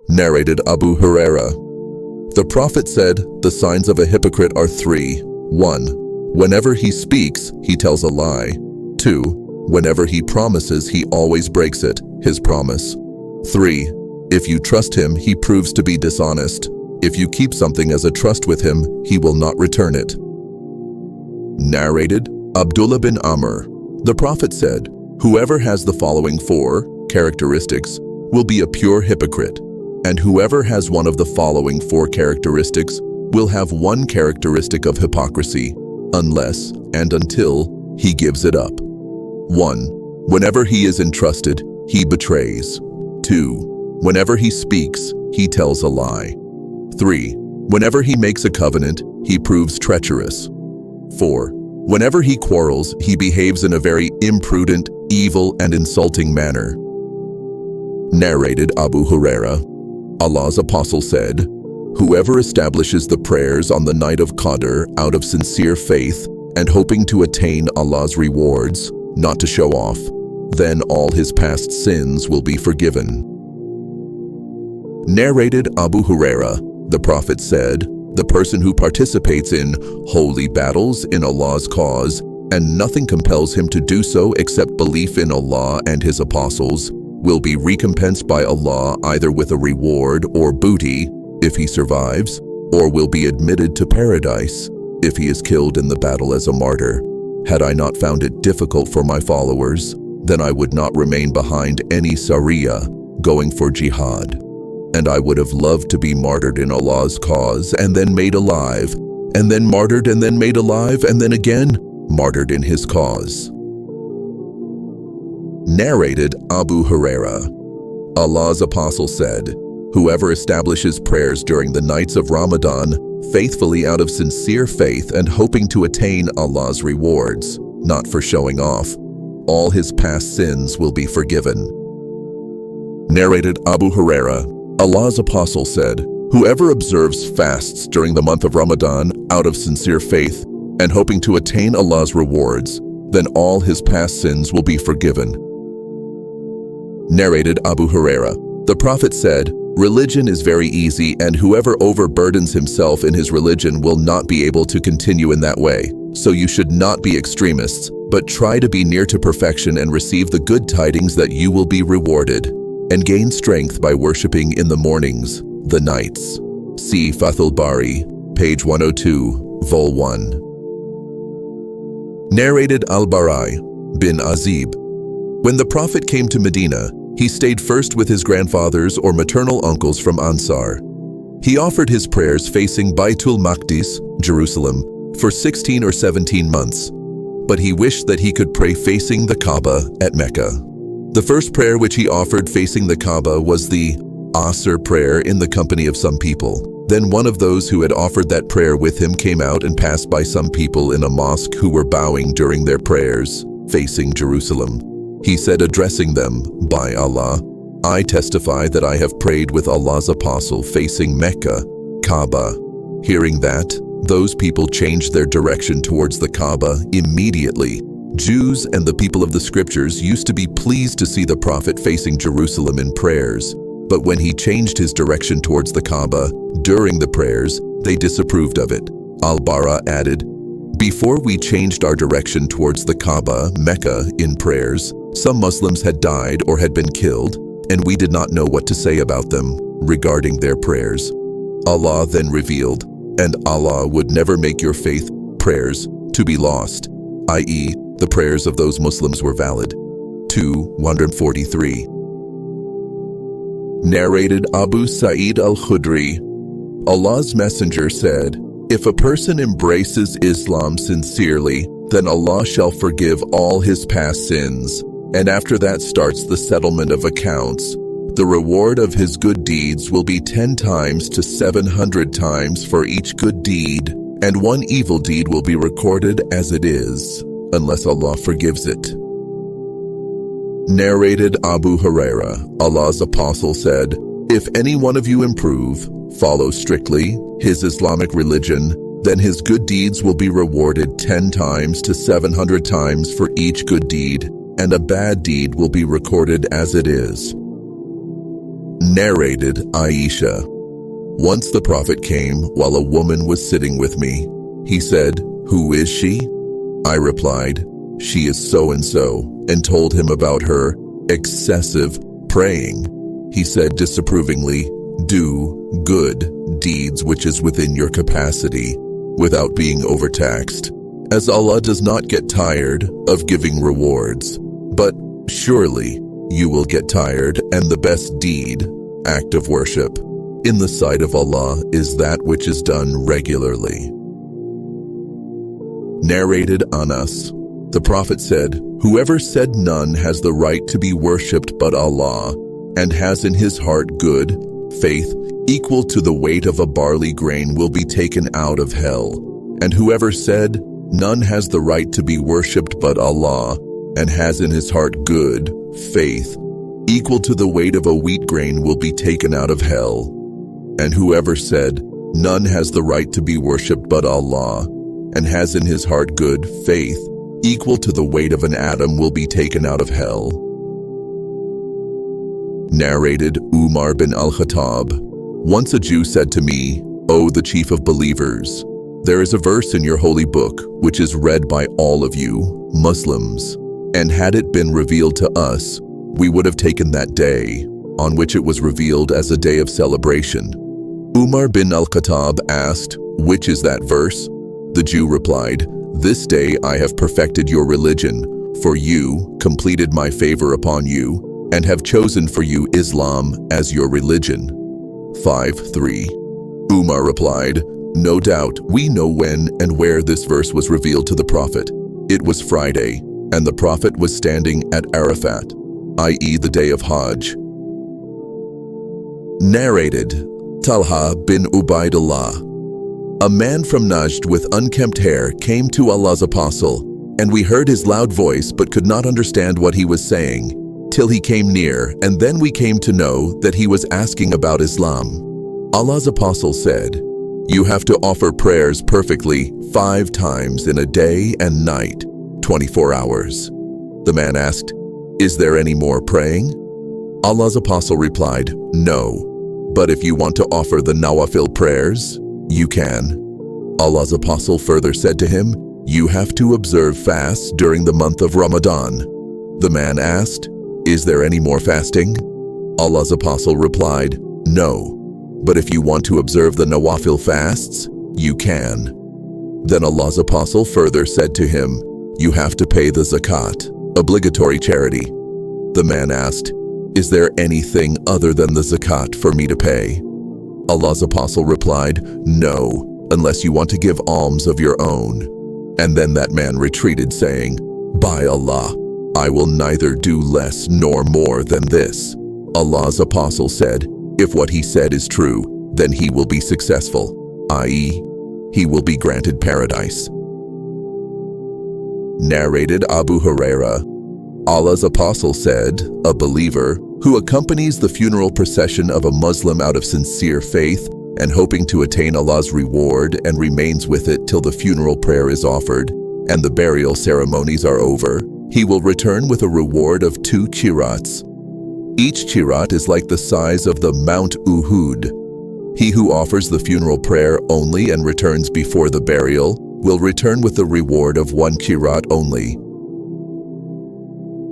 Narrated Abu Huraira. The Prophet said, the signs of a hypocrite are three. 1. Whenever he speaks, he tells a lie. 2. Whenever he promises, he always breaks it, his promise. 3. If you trust him, he proves to be dishonest. If you keep something as a trust with him, he will not return it. Narrated Abdullah bin Amr. The Prophet said, whoever has the following 4 characteristics will be a pure hypocrite, and whoever has one of the following 4 characteristics will have one characteristic of hypocrisy, unless and until he gives it up. 1. Whenever he is entrusted, he betrays. 2. Whenever he speaks, he tells a lie. 3. Whenever he makes a covenant, he proves treacherous. 4. Whenever he quarrels, he behaves in a very imprudent, evil, and insulting manner. Narrated Abu Huraira. Allah's Apostle said, whoever establishes the prayers on the night of Qadr out of sincere faith and hoping to attain Allah's rewards, not to show off, then all his past sins will be forgiven. Narrated Abu Huraira. The Prophet said, the person who participates in holy battles in Allah's cause, and nothing compels him to do so except belief in Allah and His apostles, will be recompensed by Allah either with a reward or booty if he survives, or will be admitted to paradise if he is killed in the battle as a martyr. Had I not found it difficult for my followers, then I would not remain behind any Sariya going for jihad. And I would have loved to be martyred in Allah's cause and then made alive, and then martyred and then made alive, and then again martyred in His cause. Narrated Abu Huraira. Allah's Apostle said, whoever establishes prayers during the nights of Ramadan faithfully out of sincere faith and hoping to attain Allah's rewards, not for showing off, all his past sins will be forgiven. Narrated Abu Huraira. Allah's Apostle said, whoever observes fasts during the month of Ramadan out of sincere faith and hoping to attain Allah's rewards, then all his past sins will be forgiven. Narrated Abu Huraira. The Prophet said, religion is very easy, and whoever overburdens himself in his religion will not be able to continue in that way. So you should not be extremists, but try to be near to perfection and receive the good tidings that you will be rewarded, and gain strength by worshipping in the mornings, the nights. See Fathul Bari, page 102, vol 1. Narrated Al-Barai bin Azib. When the Prophet came to Medina, he stayed first with his grandfathers or maternal uncles from Ansar. He offered his prayers facing Baitul Maqdis, Jerusalem, for 16 or 17 months, but he wished that he could pray facing the Kaaba at Mecca. The first prayer which he offered facing the Kaaba was the Asr prayer in the company of some people. Then one of those who had offered that prayer with him came out and passed by some people in a mosque who were bowing during their prayers, facing Jerusalem. He said, addressing them, by Allah, I testify that I have prayed with Allah's Apostle facing Mecca, Kaaba. Hearing that, those people changed their direction towards the Kaaba immediately. Jews and the people of the scriptures used to be pleased to see the Prophet facing Jerusalem in prayers, but when he changed his direction towards the Kaaba during the prayers, they disapproved of it. Al-Bara added, before we changed our direction towards the Kaaba, Mecca, in prayers, some Muslims had died or had been killed, and we did not know what to say about them regarding their prayers. Allah then revealed, and Allah would never make your faith prayers to be lost, i.e., the prayers of those Muslims were valid. 243. Narrated Abu Sa'id al-Khudri. Allah's Messenger said, if a person embraces Islam sincerely, then Allah shall forgive all his past sins, and after that starts the settlement of accounts. The reward of his good deeds will be 10 times to 700 times for each good deed, and one evil deed will be recorded as it is, unless Allah forgives it. Narrated Abu Huraira. Allah's Apostle said, if any one of you improve, follow strictly his Islamic religion, then his good deeds will be rewarded 10 times to 700 times for each good deed, and a bad deed will be recorded as it is. Narrated Aisha. Once the Prophet came while a woman was sitting with me. He said, "Who is she?" I replied, "She is so-and-so," and told him about her excessive praying. He said disapprovingly, "Do good deeds which is within your capacity, without being overtaxed, as Allah does not get tired of giving rewards. But surely you will get tired, and the best deed, act of worship, in the sight of Allah is that which is done regularly." Narrated Anas. The Prophet said, "Whoever said none has the right to be worshipped but Allah, and has in his heart good faith equal to the weight of a barley grain will be taken out of hell. And whoever said, none has the right to be worshipped but Allah, and has in his heart good faith equal to the weight of a wheat grain will be taken out of hell. And whoever said, none has the right to be worshipped but Allah, and has in his heart good faith equal to the weight of an atom will be taken out of hell." Narrated Umar bin al-Khattab. Once a Jew said to me, "O the chief of believers, there is a verse in your holy book which is read by all of you, Muslims, and had it been revealed to us, we would have taken that day, on which it was revealed as a day of celebration." Umar bin al-Khattab asked, "Which is that verse?" The Jew replied, "This day I have perfected your religion, for you completed my favor upon you, and have chosen for you Islam as your religion." 5:3. Umar replied, "No doubt we know when and where this verse was revealed to the Prophet. It was Friday, and the Prophet was standing at Arafat, i.e. the day of Hajj." Narrated Talha bin Ubaidullah. A man from Najd with unkempt hair came to Allah's apostle, and we heard his loud voice but could not understand what he was saying, till he came near, and then we came to know that he was asking about Islam. Allah's apostle said, "You have to offer prayers perfectly 5 times in a day and night, 24 hours. The man asked, "Is there any more praying?" Allah's apostle replied, "No, but if you want to offer the nawafil prayers, you can." Allah's apostle further said to him, "You have to observe fasts during the month of Ramadan." The man asked, "Is there any more fasting?" Allah's apostle replied, "No, but if you want to observe the nawafil fasts, you can." Then Allah's apostle further said to him, "You have to pay the zakat, obligatory charity." The man asked, "Is there anything other than the zakat for me to pay?" Allah's apostle replied, "No, unless you want to give alms of your own." And then that man retreated, saying, "By Allah, I will neither do less nor more than this." Allah's apostle said, "If what he said is true, then he will be successful, i.e., he will be granted paradise." Narrated Abu Huraira. Allah's apostle said, "A believer who accompanies the funeral procession of a Muslim out of sincere faith and hoping to attain Allah's reward and remains with it till the funeral prayer is offered and the burial ceremonies are over, he will return with a reward of 2 qirats. Each qirat is like the size of the Mount Uhud. He who offers the funeral prayer only and returns before the burial will return with the reward of 1 qirat only,